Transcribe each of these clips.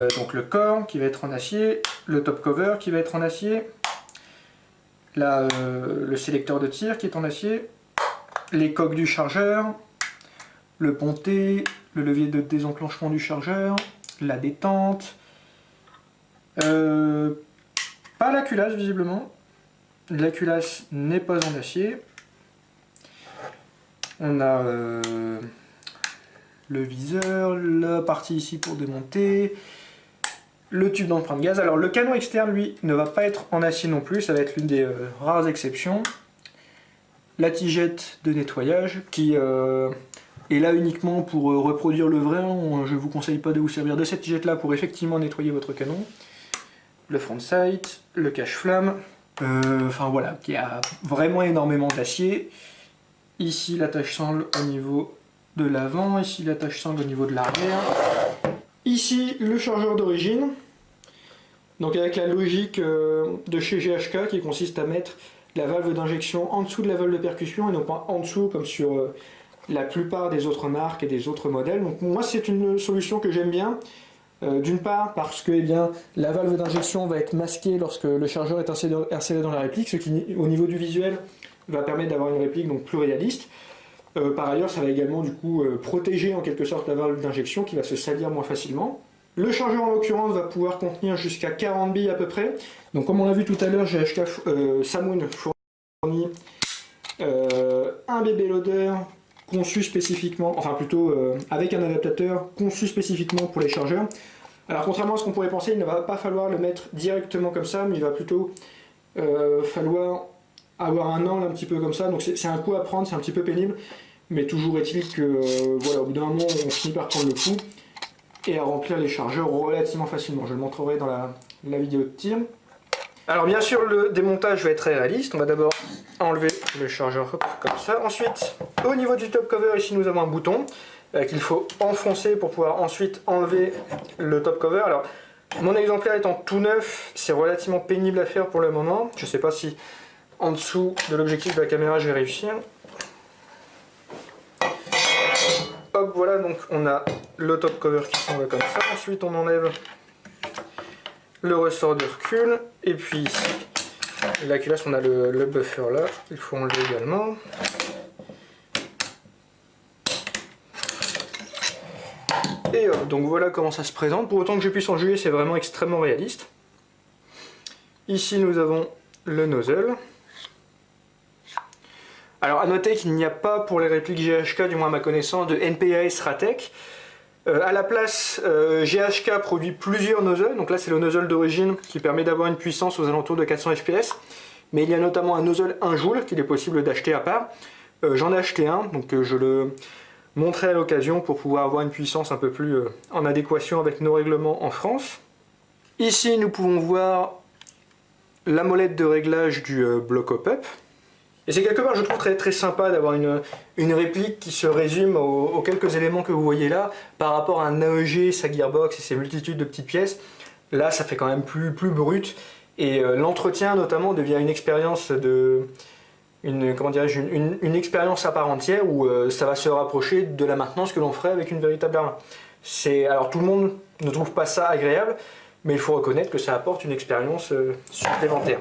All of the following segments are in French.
Donc le corps qui va être en acier, le top cover qui va être en acier, le sélecteur de tir qui est en acier, les coques du chargeur, le ponté, le levier de désenclenchement du chargeur, la détente, pas la culasse visiblement, la culasse n'est pas en acier, on a le viseur, la partie ici pour démonter, le tube d'empreinte gaz. Alors le canon externe lui ne va pas être en acier non plus, ça va être l'une des rares exceptions. La tigette de nettoyage qui est là uniquement pour reproduire le vrai. Je ne vous conseille pas de vous servir de cette tigette là pour effectivement nettoyer votre canon. Le front sight, le cache-flamme, enfin voilà, qui a vraiment énormément d'acier. Ici l'attache sangle au niveau de l'avant, ici l'attache sangle au niveau de l'arrière. Ici le chargeur d'origine, donc avec la logique de chez GHK qui consiste à mettre la valve d'injection en dessous de la valve de percussion et non pas en dessous comme sur la plupart des autres marques et des autres modèles. Donc moi c'est une solution que j'aime bien, d'une part parce que la valve d'injection va être masquée lorsque le chargeur est inséré dans la réplique, ce qui au niveau du visuel va permettre d'avoir une réplique donc plus réaliste. Par ailleurs, ça va également du coup protéger en quelque sorte la valve d'injection qui va se salir moins facilement. Le chargeur en l'occurrence va pouvoir contenir jusqu'à 40 billes à peu près. Donc comme on l'a vu tout à l'heure, GHK Samsung fournit un bébé loader conçu spécifiquement, enfin plutôt avec un adaptateur conçu spécifiquement pour les chargeurs. Alors contrairement à ce qu'on pourrait penser, il ne va pas falloir le mettre directement comme ça, mais il va plutôt falloir avoir un angle un petit peu comme ça, donc c'est un coup à prendre, c'est un petit peu pénible, mais toujours est-il que voilà, au bout d'un moment on finit par prendre le coup et à remplir les chargeurs relativement facilement. Je le montrerai dans la vidéo de tir. Alors bien sûr le démontage va être très réaliste, on va d'abord enlever le chargeur hop, comme ça. Ensuite au niveau du top cover ici nous avons un bouton qu'il faut enfoncer pour pouvoir ensuite enlever le top cover. Alors mon exemplaire étant tout neuf, c'est relativement pénible à faire pour le moment, je ne sais pas si en dessous de l'objectif de la caméra, je vais réussir. Hop, voilà, donc on a le top cover qui s'en va comme ça. Ensuite, on enlève le ressort de recul. Et puis ici, la culasse, on a le buffer là. Il faut enlever également. Et hop, donc voilà comment ça se présente. Pour autant que je puisse en juger, c'est vraiment extrêmement réaliste. Ici, nous avons le nozzle. Alors à noter qu'il n'y a pas pour les répliques GHK, du moins à ma connaissance, de NPAS Ratec. À la place, GHK produit plusieurs nozzles, donc là c'est le nozzle d'origine qui permet d'avoir une puissance aux alentours de 400 fps. Mais il y a notamment un nozzle 1 joule qu'il est possible d'acheter à part. J'en ai acheté un, donc je le montrerai à l'occasion pour pouvoir avoir une puissance un peu plus en adéquation avec nos règlements en France. Ici nous pouvons voir la molette de réglage du bloc hop-up. Et c'est quelque part, je trouve, très sympa d'avoir une réplique qui se résume aux quelques éléments que vous voyez là, par rapport à un AEG, sa gearbox et ses multitudes de petites pièces. Là, ça fait quand même plus brut, et l'entretien, notamment, devient une expérience une expérience à part entière, où ça va se rapprocher de la maintenance que l'on ferait avec une véritable arme. Alors, tout le monde ne trouve pas ça agréable, mais il faut reconnaître que ça apporte une expérience supplémentaire.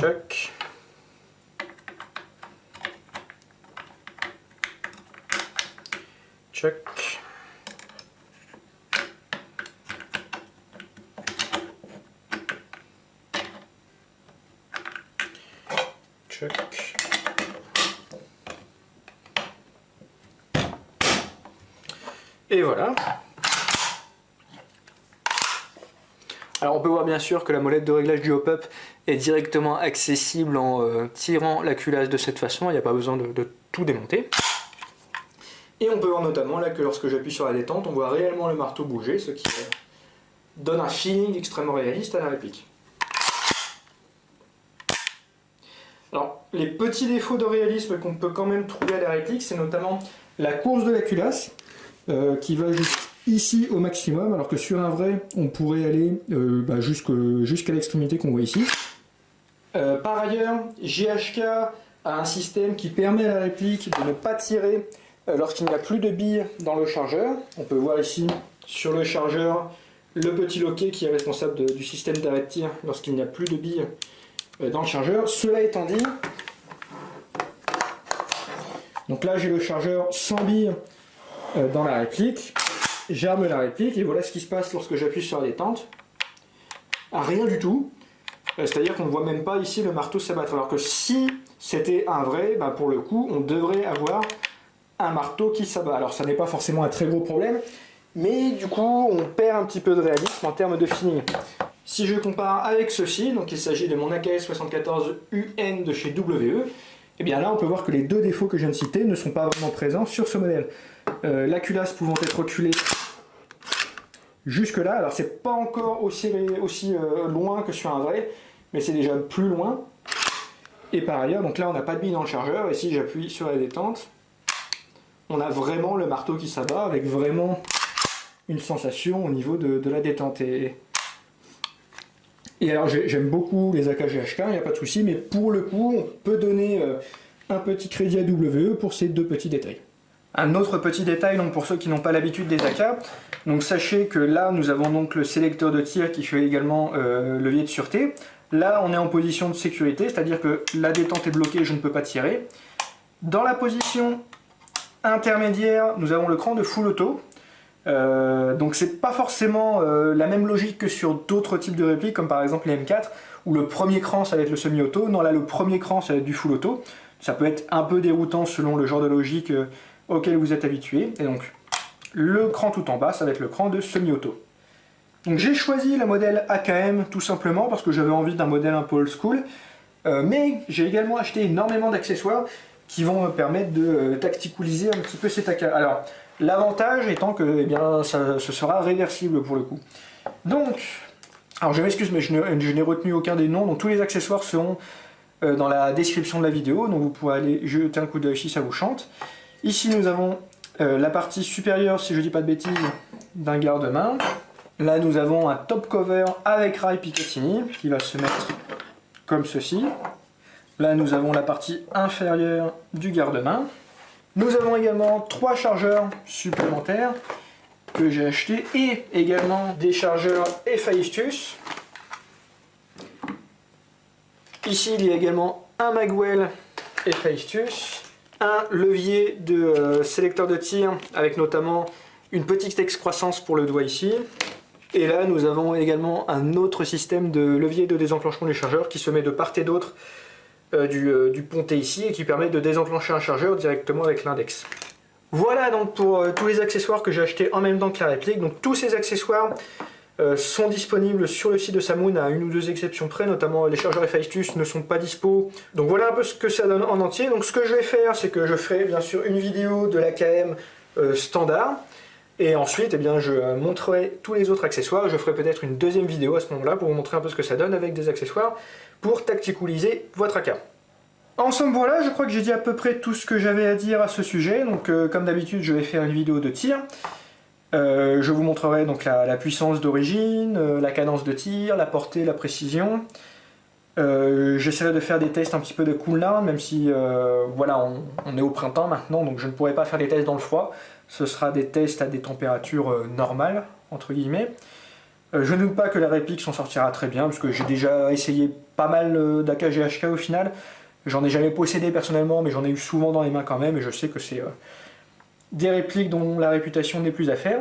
Choc. Choc. Choc. Et voilà. Alors on peut voir bien sûr que la molette de réglage du hop-up est directement accessible en tirant la culasse de cette façon, il n'y a pas besoin de tout démonter. Et on peut voir notamment là que lorsque j'appuie sur la détente, on voit réellement le marteau bouger, ce qui donne un feeling extrêmement réaliste à la réplique. Alors les petits défauts de réalisme qu'on peut quand même trouver à la réplique, c'est notamment la course de la culasse, qui va ici au maximum, alors que sur un vrai, on pourrait aller jusqu'à l'extrémité qu'on voit ici. Par ailleurs, GHK a un système qui permet à la réplique de ne pas tirer lorsqu'il n'y a plus de billes dans le chargeur. On peut voir ici sur le chargeur le petit loquet qui est responsable du système d'arrêt de tir lorsqu'il n'y a plus de billes dans le chargeur. Cela étant dit, donc là j'ai le chargeur sans billes dans la réplique. J'arme la réplique et voilà ce qui se passe lorsque j'appuie sur la détente. Rien du tout. C'est-à-dire qu'on ne voit même pas ici le marteau s'abattre. Alors que si c'était un vrai, bah pour le coup, on devrait avoir un marteau qui s'abat. Alors ça n'est pas forcément un très gros problème, mais du coup on perd un petit peu de réalisme en termes de feeling. Si je compare avec ceci, donc il s'agit de mon AKS 74 UN de chez WE, et bien là on peut voir que les deux défauts que je viens de citer ne sont pas vraiment présents sur ce modèle. La culasse pouvant être reculée jusque là, alors c'est pas encore aussi loin que sur un vrai, mais c'est déjà plus loin. Et par ailleurs, donc là on n'a pas de bille dans le chargeur, et si j'appuie sur la détente, on a vraiment le marteau qui s'abat avec vraiment une sensation au niveau de la détente. Et alors j'aime beaucoup les AKGHK, il n'y a pas de souci, mais pour le coup on peut donner un petit crédit à WE pour ces deux petits détails. Un autre petit détail donc pour ceux qui n'ont pas l'habitude des AK, donc sachez que là nous avons donc le sélecteur de tir qui fait également levier de sûreté. Là on est en position de sécurité, c'est-à-dire que la détente est bloquée, je ne peux pas tirer. Dans la position intermédiaire, nous avons le cran de full auto. Donc c'est pas forcément la même logique que sur d'autres types de répliques, comme par exemple les M4, où le premier cran ça va être le semi-auto. Non, là le premier cran ça va être du full auto. Ça peut être un peu déroutant selon le genre de logique auquel vous êtes habitué. Et donc le cran tout en bas ça va être le cran de semi-auto. Donc j'ai choisi la modèle AKM tout simplement parce que j'avais envie d'un modèle un peu old school, mais j'ai également acheté énormément d'accessoires qui vont me permettre de tacticaliser un petit peu cet AK. Alors l'avantage étant que eh bien, ce sera réversible pour le coup. Donc, alors je m'excuse mais je n'ai retenu aucun des noms, donc tous les accessoires seront dans la description de la vidéo, donc vous pourrez aller jeter un coup d'œil si ça vous chante. Ici nous avons la partie supérieure, si je dis pas de bêtises, d'un garde-main. Là nous avons un top cover avec rail Picatinny qui va se mettre comme ceci. Là nous avons la partie inférieure du garde-main. Nous avons également 3 chargeurs supplémentaires que j'ai achetés et également des chargeurs Hephaestus. Ici il y a également un Magwell Hephaestus, un levier de sélecteur de tir avec notamment une petite excroissance pour le doigt ici. Et là nous avons également un autre système de levier de désenclenchement du chargeur qui se met de part et d'autre du pontet ici et qui permet de désenclencher un chargeur directement avec l'index. Voilà donc pour tous les accessoires que j'ai achetés en même temps que la réplique. Donc tous ces accessoires sont disponibles sur le site de Samune à une ou deux exceptions près, notamment les chargeurs Hephaestus ne sont pas dispo. Donc voilà un peu ce que ça donne en entier. Donc ce que je vais faire, c'est que je ferai bien sûr une vidéo de l'AKM standard. Et ensuite, eh bien, je montrerai tous les autres accessoires. Je ferai peut-être une deuxième vidéo à ce moment-là pour vous montrer un peu ce que ça donne avec des accessoires pour tacticaliser votre AK. En somme, voilà, je crois que j'ai dit à peu près tout ce que j'avais à dire à ce sujet. Donc, comme d'habitude, je vais faire une vidéo de tir. Je vous montrerai donc la puissance d'origine, la cadence de tir, la portée, la précision. J'essaierai de faire des tests un petit peu de cooldown, même si voilà, on est au printemps maintenant, donc je ne pourrai pas faire des tests dans le froid. Ce sera des tests à des températures normales, entre guillemets. Je ne doute pas que la réplique s'en sortira très bien, parce que j'ai déjà essayé pas mal d'AKGHK au final. J'en ai jamais possédé personnellement, mais j'en ai eu souvent dans les mains quand même, et je sais que c'est des répliques dont la réputation n'est plus à faire.